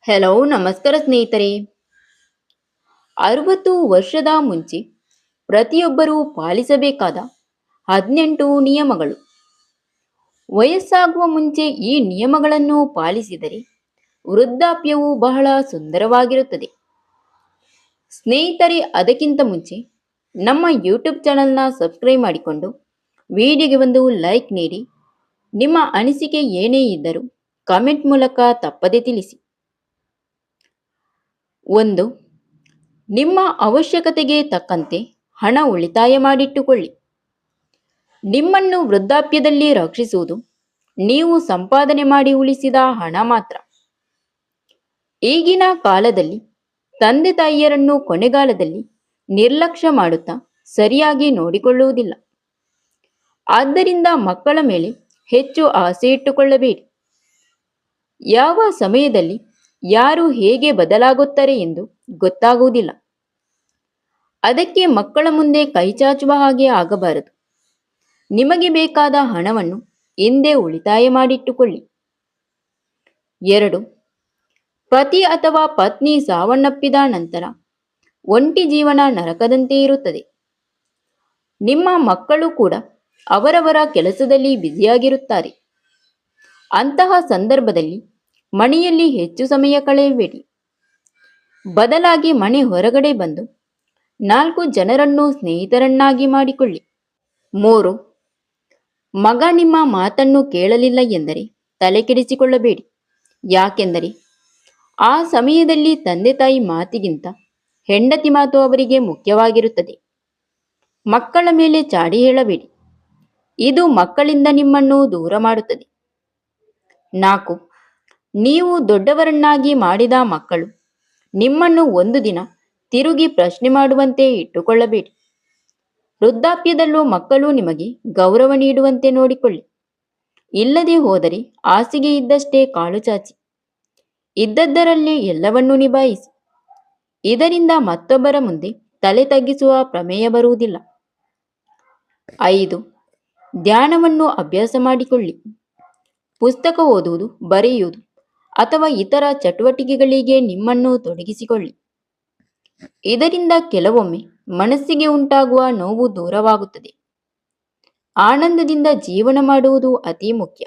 Hello ನಮಸ್ಕಾರ ಸ್ನೇಹಿತರೆ. 60 ವರ್ಷದ ಮುಂಚೆ ಪ್ರತಿಯೊಬ್ಬರೂ ಪಾಲಿಸಬೇಕಾದ 18 ನಿಯಮಗಳು. ವಯಸ್ಸಾಗುವ ಮುಂಚೆ ಈ ನಿಯಮಗಳನ್ನು ಪಾಲಿಸಿದರೆ ವೃದ್ಧಾಪ್ಯವು ಬಹಳ ಸುಂದರವಾಗಿರುತ್ತದೆ. ಸ್ನೇಹಿತರೆ, ಅದಕ್ಕಿಂತ ಮುಂಚೆ ನಮ್ಮ ಯೂಟ್ಯೂಬ್ ಚಾನಲ್ನ ಸಬ್ಸ್ಕ್ರೈಬ್ ಮಾಡಿಕೊಂಡು ವಿಡಿಯೋಗೆ ಒಂದು ಲೈಕ್ ನೀಡಿ. ನಿಮ್ಮ ಅನಿಸಿಕೆ ಏನೇ ಇದ್ದರೂ ಕಾಮೆಂಟ್ ಮೂಲಕ ತಪ್ಪದೆ ತಿಳಿಸಿ. 1. ನಿಮ್ಮ ಅವಶ್ಯಕತೆಗೆ ತಕ್ಕಂತೆ ಹಣ ಉಳಿತಾಯ ಮಾಡಿಟ್ಟುಕೊಳ್ಳಿ. ನಿಮ್ಮನ್ನು ವೃದ್ಧಾಪ್ಯದಲ್ಲಿ ರಕ್ಷಿಸುವುದು ನೀವು ಸಂಪಾದನೆ ಮಾಡಿ ಉಳಿಸಿದ ಹಣ ಮಾತ್ರ. ಈಗಿನ ಕಾಲದಲ್ಲಿ ತಂದೆ ತಾಯಿಯರನ್ನು ಕೊನೆಗಾಲದಲ್ಲಿ ನಿರ್ಲಕ್ಷ್ಯ ಮಾಡುತ್ತಾ ಸರಿಯಾಗಿ ನೋಡಿಕೊಳ್ಳುವುದಿಲ್ಲ. ಆದ್ದರಿಂದ ಮಕ್ಕಳ ಮೇಲೆ ಹೆಚ್ಚು ಆಸೆ ಇಟ್ಟುಕೊಳ್ಳಬೇಡಿ. ಯಾವ ಸಮಯದಲ್ಲಿ ಯಾರು ಹೇಗೆ ಬದಲಾಗುತ್ತಾರೆ ಎಂದು ಗೊತ್ತಾಗುವುದಿಲ್ಲ. ಅದಕ್ಕೆ ಮಕ್ಕಳ ಮುಂದೆ ಕೈಚಾಚುವ ಹಾಗೆ ಆಗಬಾರದು. ನಿಮಗೆ ಬೇಕಾದ ಹಣವನ್ನು ಹಿಂದೆ ಉಳಿತಾಯ ಮಾಡಿಟ್ಟುಕೊಳ್ಳಿ. 2. ಪತಿ ಅಥವಾ ಪತ್ನಿ ಸಾವನ್ನಪ್ಪಿದ ನಂತರ ಒಂಟಿ ಜೀವನ ನರಕದಂತೆ ಇರುತ್ತದೆ. ನಿಮ್ಮ ಮಕ್ಕಳು ಕೂಡ ಅವರವರ ಕೆಲಸದಲ್ಲಿ ಬ್ಯುಸಿಯಾಗಿರುತ್ತಾರೆ. ಅಂತಹ ಸಂದರ್ಭದಲ್ಲಿ ಮನೆಯಲ್ಲಿ ಹೆಚ್ಚು ಸಮಯ ಕಳೆಯಬೇಡಿ. ಬದಲಾಗಿ ಮನೆ ಹೊರಗಡೆ ಬಂದು 4 ಜನರನ್ನು ಸ್ನೇಹಿತರನ್ನಾಗಿ ಮಾಡಿಕೊಳ್ಳಿ. 3. ಮಗ ನಿಮ್ಮ ಮಾತನ್ನು ಕೇಳಲಿಲ್ಲ ಎಂದರೆ ತಲೆ ಕೆಡಿಸಿಕೊಳ್ಳಬೇಡಿ. ಯಾಕೆಂದರೆ ಆ ಸಮಯದಲ್ಲಿ ತಂದೆ ತಾಯಿ ಮಾತಿಗಿಂತ ಹೆಂಡತಿ ಮಾತು ಅವರಿಗೆ ಮುಖ್ಯವಾಗಿರುತ್ತದೆ. ಮಕ್ಕಳ ಮೇಲೆ ಚಾಡಿ ಹೇಳಬೇಡಿ. ಇದು ಮಕ್ಕಳಿಂದ ನಿಮ್ಮನ್ನು ದೂರ ಮಾಡುತ್ತದೆ. 4. ನೀವು ದೊಡ್ಡವರನ್ನಾಗಿ ಮಾಡಿದ ಮಕ್ಕಳು ನಿಮ್ಮನ್ನು ಒಂದು ದಿನ ತಿರುಗಿ ಪ್ರಶ್ನೆ ಮಾಡುವಂತೆ ಇಟ್ಟುಕೊಳ್ಳಬೇಡಿ. ವೃದ್ಧಾಪ್ಯದಲ್ಲೂ ಮಕ್ಕಳು ನಿಮಗೆ ಗೌರವ ನೀಡುವಂತೆ ನೋಡಿಕೊಳ್ಳಿ. ಇಲ್ಲದೆ ಹೋದರೆ ಹಾಸಿಗೆ ಇದ್ದಷ್ಟೇ ಕಾಲು ಚಾಚಿ. ಇದ್ದದ್ದರಲ್ಲೇ ಎಲ್ಲವನ್ನೂ ನಿಭಾಯಿಸಿ. ಇದರಿಂದ ಮತ್ತೊಬ್ಬರ ಮುಂದೆ ತಲೆ ತಗ್ಗಿಸುವ ಪ್ರಮೇಯ ಬರುವುದಿಲ್ಲ. 5. ಧ್ಯಾನವನ್ನು ಅಭ್ಯಾಸ ಮಾಡಿಕೊಳ್ಳಿ. ಪುಸ್ತಕ ಓದುವುದು, ಬರೆಯುವುದು ಅಥವಾ ಇತರ ಚಟುವಟಿಕೆಗಳಿಗೆ ನಿಮ್ಮನ್ನು ತೊಡಗಿಸಿಕೊಳ್ಳಿ. ಇದರಿಂದ ಕೆಲವೊಮ್ಮೆ ಮನಸ್ಸಿಗೆ ಉಂಟಾಗುವ ನೋವು ದೂರವಾಗುತ್ತದೆ. ಆನಂದದಿಂದ ಜೀವನ ಮಾಡುವುದು ಅತಿ ಮುಖ್ಯ.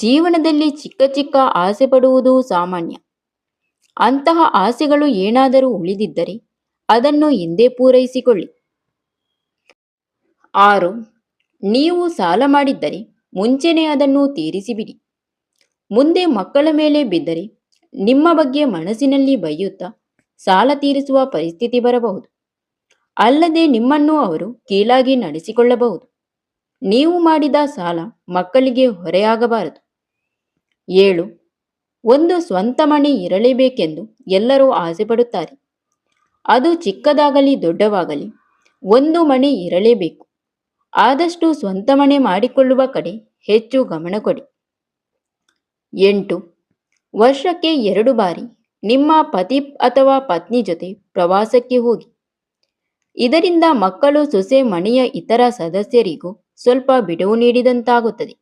ಜೀವನದಲ್ಲಿ ಚಿಕ್ಕ ಚಿಕ್ಕ ಆಸೆ ಪಡುವುದು ಸಾಮಾನ್ಯ. ಅಂತಹ ಆಸೆಗಳು ಏನಾದರೂ ಉಳಿದಿದ್ದರೆ ಅದನ್ನು ಹಿಂದೆ ಪೂರೈಸಿಕೊಳ್ಳಿ. 6. ನೀವು ಸಾಲ ಮಾಡಿದ್ದರೆ ಮುಂಚೆನೇ ಅದನ್ನು ತೀರಿಸಿಬಿಡಿ. ಮುಂದೆ ಮಕ್ಕಳ ಮೇಲೆ ಬಿದ್ದರೆ ನಿಮ್ಮ ಬಗ್ಗೆ ಮನಸ್ಸಿನಲ್ಲಿ ಬೈಯುತ್ತಾ ಸಾಲ ತೀರಿಸುವ ಪರಿಸ್ಥಿತಿ ಬರಬಹುದು. ಅಲ್ಲದೆ ನಿಮ್ಮನ್ನು ಅವರು ಕೀಳಾಗಿ ನಡೆಸಿಕೊಳ್ಳಬಹುದು. ನೀವು ಮಾಡಿದ ಸಾಲ ಮಕ್ಕಳಿಗೆ ಹೊರೆಯಾಗಬಾರದು. 7. ಒಂದು ಸ್ವಂತ ಮನೆ ಇರಲೇಬೇಕೆಂದು ಎಲ್ಲರೂ ಆಸೆ ಪಡುತ್ತಾರೆ. ಅದು ಚಿಕ್ಕದಾಗಲಿ ದೊಡ್ಡವಾಗಲಿ ಒಂದು ಮನೆ ಇರಲೇಬೇಕು. ಆದಷ್ಟು ಸ್ವಂತ ಮನೆ ಮಾಡಿಕೊಳ್ಳುವ ಕಡೆ ಹೆಚ್ಚು ಗಮನ ಕೊಡಿ. 8. ವರ್ಷಕ್ಕೆ 2 ಬಾರಿ ನಿಮ್ಮ ಪತಿ ಅಥವಾ ಪತ್ನಿ ಜೊತೆ ಪ್ರವಾಸಕ್ಕೆ ಹೋಗಿ. ಇದರಿಂದ ಮಕ್ಕಳು, ಸೊಸೆ, ಮನೆಯ ಇತರ ಸದಸ್ಯರಿಗೂ ಸ್ವಲ್ಪ ಬಿಡುವು ನೀಡಿದಂತಾಗುತ್ತದೆ.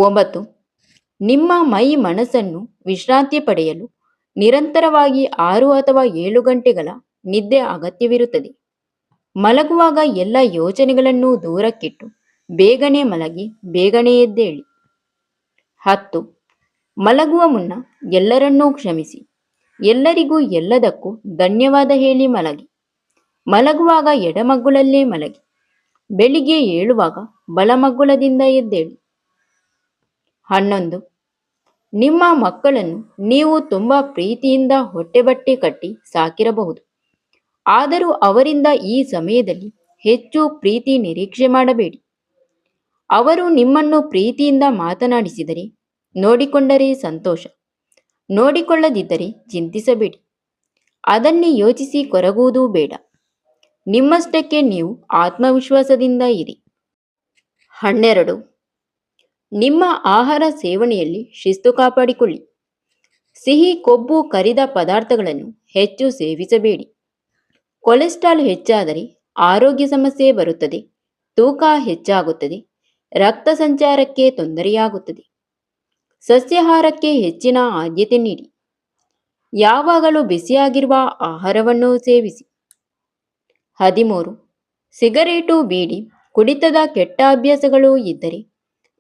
9. ನಿಮ್ಮ ಮೈ ಮನಸ್ಸನ್ನು ವಿಶ್ರಾಂತಿ ಪಡೆಯಲು ನಿರಂತರವಾಗಿ 6 ಅಥವಾ 7 ಗಂಟೆಗಳ ನಿದ್ದೆ ಅಗತ್ಯವಿರುತ್ತದೆ. ಮಲಗುವಾಗ ಎಲ್ಲ ಯೋಚನೆಗಳನ್ನು ದೂರಕ್ಕಿಟ್ಟು ಬೇಗನೆ ಮಲಗಿ ಬೇಗನೆ ಎದ್ದೇಳಿ. 10. ಮಲಗುವ ಮುನ್ನ ಎಲ್ಲರನ್ನೂ ಕ್ಷಮಿಸಿ. ಎಲ್ಲರಿಗೂ ಎಲ್ಲದಕ್ಕೂ ಧನ್ಯವಾದ ಹೇಳಿ ಮಲಗಿ. ಮಲಗುವಾಗ ಎಡಮಗ್ಗುಲಲ್ಲೇ ಮಲಗಿ. ಬೆಳಿಗ್ಗೆ ಏಳುವಾಗ ಬಲಮಗ್ಗುಲದಿಂದ ಎದ್ದೇಳಿ. 11. ನಿಮ್ಮ ಮಕ್ಕಳನ್ನು ನೀವು ತುಂಬ ಪ್ರೀತಿಯಿಂದ ಹೊಟ್ಟೆ ಬಟ್ಟೆ ಕಟ್ಟಿ ಸಾಕಿರಬಹುದು. ಆದರೂ ಅವರಿಂದ ಈ ಸಮಯದಲ್ಲಿ ಹೆಚ್ಚು ಪ್ರೀತಿ ನಿರೀಕ್ಷೆ ಮಾಡಬೇಡಿ. ಅವರು ನಿಮ್ಮನ್ನು ಪ್ರೀತಿಯಿಂದ ಮಾತನಾಡಿಸಿದರೆ ನೋಡಿಕೊಂಡರೆ ಸಂತೋಷ, ನೋಡಿಕೊಳ್ಳದಿದ್ದರೆ ಚಿಂತಿಸಬೇಡಿ. ಅದನ್ನೇ ಯೋಚಿಸಿ ಕೊರಗುವುದೂ ಬೇಡ. ನಿಮ್ಮಷ್ಟಕ್ಕೆ ನೀವು ಆತ್ಮವಿಶ್ವಾಸದಿಂದ ಇರಿ. 12. ನಿಮ್ಮ ಆಹಾರ ಸೇವನೆಯಲ್ಲಿ ಶಿಸ್ತು ಕಾಪಾಡಿಕೊಳ್ಳಿ. ಸಿಹಿ, ಕೊಬ್ಬು, ಕರಿದ ಪದಾರ್ಥಗಳನ್ನು ಹೆಚ್ಚು ಸೇವಿಸಬೇಡಿ. ಕೊಲೆಸ್ಟ್ರಾಲ್ ಹೆಚ್ಚಾದರೆ ಆರೋಗ್ಯ ಸಮಸ್ಯೆ ಬರುತ್ತದೆ, ತೂಕ ಹೆಚ್ಚಾಗುತ್ತದೆ, ರಕ್ತ ಸಂಚಾರಕ್ಕೆ ತೊಂದರೆಯಾಗುತ್ತದೆ. ಸಸ್ಯಾಹಾರಕ್ಕೆ ಹೆಚ್ಚಿನ ಆದ್ಯತೆ ನೀಡಿ. ಯಾವಾಗಲೂ ಬಿಸಿಯಾಗಿರುವ ಆಹಾರವನ್ನು ಸೇವಿಸಿ. 13. ಸಿಗರೇಟು, ಬೀಡಿ, ಕುಡಿತದ ಕೆಟ್ಟ ಅಭ್ಯಾಸಗಳು ಇದ್ದರೆ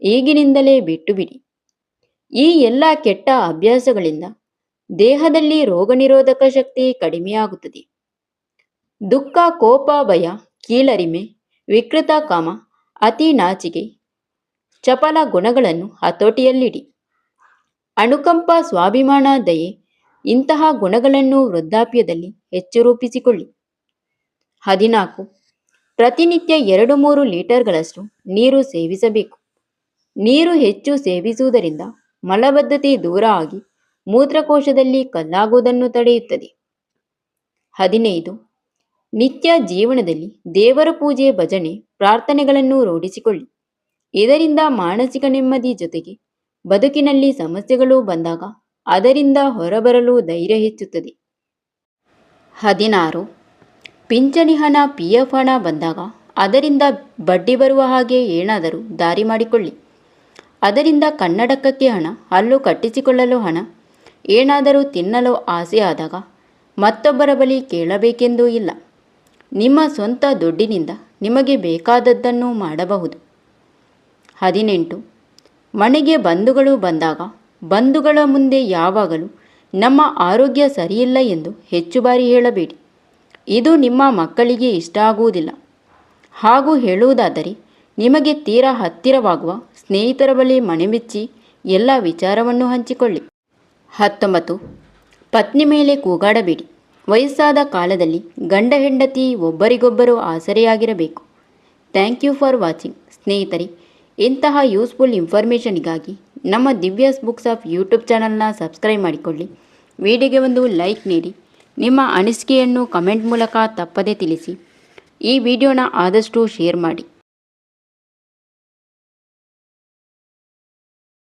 ಈಗಿನಿಂದಲೇ ಬಿಟ್ಟು ಬಿಡಿ. ಈ ಎಲ್ಲ ಕೆಟ್ಟ ಅಭ್ಯಾಸಗಳಿಂದ ದೇಹದಲ್ಲಿ ರೋಗನಿರೋಧಕ ಶಕ್ತಿ ಕಡಿಮೆಯಾಗುತ್ತದೆ. ದುಃಖ, ಕೋಪ, ಭಯ, ಕೀಳರಿಮೆ, ವಿಕೃತ ಕಾಮ, ಅತಿ ನಾಚಿಕೆ, ಚಪಲ ಗುಣಗಳನ್ನು ಹತೋಟಿಯಲ್ಲಿಡಿ. ಅನುಕಂಪ, ಸ್ವಾಭಿಮಾನ, ದಯೆ ಇಂತಹ ಗುಣಗಳನ್ನು ವೃದ್ಧಾಪ್ಯದಲ್ಲಿ ಹೆಚ್ಚು ರೂಪಿಸಿಕೊಳ್ಳಿ. 14. ಪ್ರತಿನಿತ್ಯ 2-3 ಲೀಟರ್ಗಳಷ್ಟು ನೀರು ಸೇವಿಸಬೇಕು. ನೀರು ಹೆಚ್ಚು ಸೇವಿಸುವುದರಿಂದ ಮಲಬದ್ಧತೆ ದೂರ ಆಗಿ ಮೂತ್ರಕೋಶದಲ್ಲಿ ಕಲ್ಲಾಗುವುದನ್ನು ತಡೆಯುತ್ತದೆ. 15. ನಿತ್ಯ ಜೀವನದಲ್ಲಿ ದೇವರ ಪೂಜೆ, ಭಜನೆ, ಪ್ರಾರ್ಥನೆಗಳನ್ನು ರೂಢಿಸಿಕೊಳ್ಳಿ. ಇದರಿಂದ ಮಾನಸಿಕ ನೆಮ್ಮದಿ ಜೊತೆಗೆ ಬದುಕಿನಲ್ಲಿ ಸಮಸ್ಯೆಗಳು ಬಂದಾಗ ಅದರಿಂದ ಹೊರಬರಲು ಧೈರ್ಯ ಹೆಚ್ಚುತ್ತದೆ. 16. ಪಿಂಚಣಿ ಹಣ, PF ಹಣ ಬಂದಾಗ ಅದರಿಂದ ಬಡ್ಡಿ ಬರುವ ಹಾಗೆ ಏನಾದರೂ ದಾರಿ ಮಾಡಿಕೊಳ್ಳಿ. ಅದರಿಂದ ಕನ್ನಡಕಕ್ಕೆ ಹಣ, ಹಲ್ಲು ಕಟ್ಟಿಸಿಕೊಳ್ಳಲು ಹಣ, ಏನಾದರೂ ತಿನ್ನಲು ಆಸೆ ಆದಾಗ ಮತ್ತೊಬ್ಬರ ಬಳಿ ಕೇಳಬೇಕೆಂದೂ ಇಲ್ಲ. ನಿಮ್ಮ ಸ್ವಂತ ದುಡ್ಡಿನಿಂದ ನಿಮಗೆ ಬೇಕಾದದ್ದನ್ನು ಮಾಡಬಹುದು. 18. ಮನೆಗೆ ಬಂಧುಗಳು ಬಂದಾಗ ಬಂಧುಗಳ ಮುಂದೆ ಯಾವಾಗಲೂ ನಮ್ಮ ಆರೋಗ್ಯ ಸರಿಯಿಲ್ಲ ಎಂದು ಹೆಚ್ಚು ಬಾರಿ ಹೇಳಬೇಡಿ. ಇದು ನಿಮ್ಮ ಮಕ್ಕಳಿಗೆ ಇಷ್ಟ ಆಗುವುದಿಲ್ಲ. ಹಾಗೂ ಹೇಳುವುದಾದರೆ ನಿಮಗೆ ತೀರಾ ಹತ್ತಿರವಾಗುವ ಸ್ನೇಹಿತರ ಬಳಿ ಮನೆಬಿಚ್ಚಿ ಎಲ್ಲ ವಿಚಾರವನ್ನು ಹಂಚಿಕೊಳ್ಳಿ. 19. ಪತ್ನಿ ಮೇಲೆ ಕೂಗಾಡಬೇಡಿ. ವಯಸ್ಸಾದ ಕಾಲದಲ್ಲಿ ಗಂಡ ಹೆಂಡತಿ ಒಬ್ಬರಿಗೊಬ್ಬರು ಆಸರೆಯಾಗಿರಬೇಕು. Thank you for watching. ಸ್ನೇಹಿತರೆ, ಇಂತಹ ಯೂಸ್ಫುಲ್ ಇನ್ಫಾರ್ಮೇಷನ್ಗಾಗಿ ನಮ್ಮ ದಿವ್ಯಾಸ್ ಬುಕ್ಸ್ ಆಫ್ ಯೂಟ್ಯೂಬ್ ಚಾನಲ್ನ ಸಬ್ಸ್ಕ್ರೈಬ್ ಮಾಡಿಕೊಳ್ಳಿ. ವಿಡಿಯೋಗೆ ಒಂದು ಲೈಕ್ ನೀಡಿ. ನಿಮ್ಮ ಅನಿಸಿಕೆಯನ್ನು ಕಮೆಂಟ್ ಮೂಲಕ ತಪ್ಪದೇ ತಿಳಿಸಿ. ಈ ವಿಡಿಯೋನ ಆದಷ್ಟು ಶೇರ್ ಮಾಡಿ.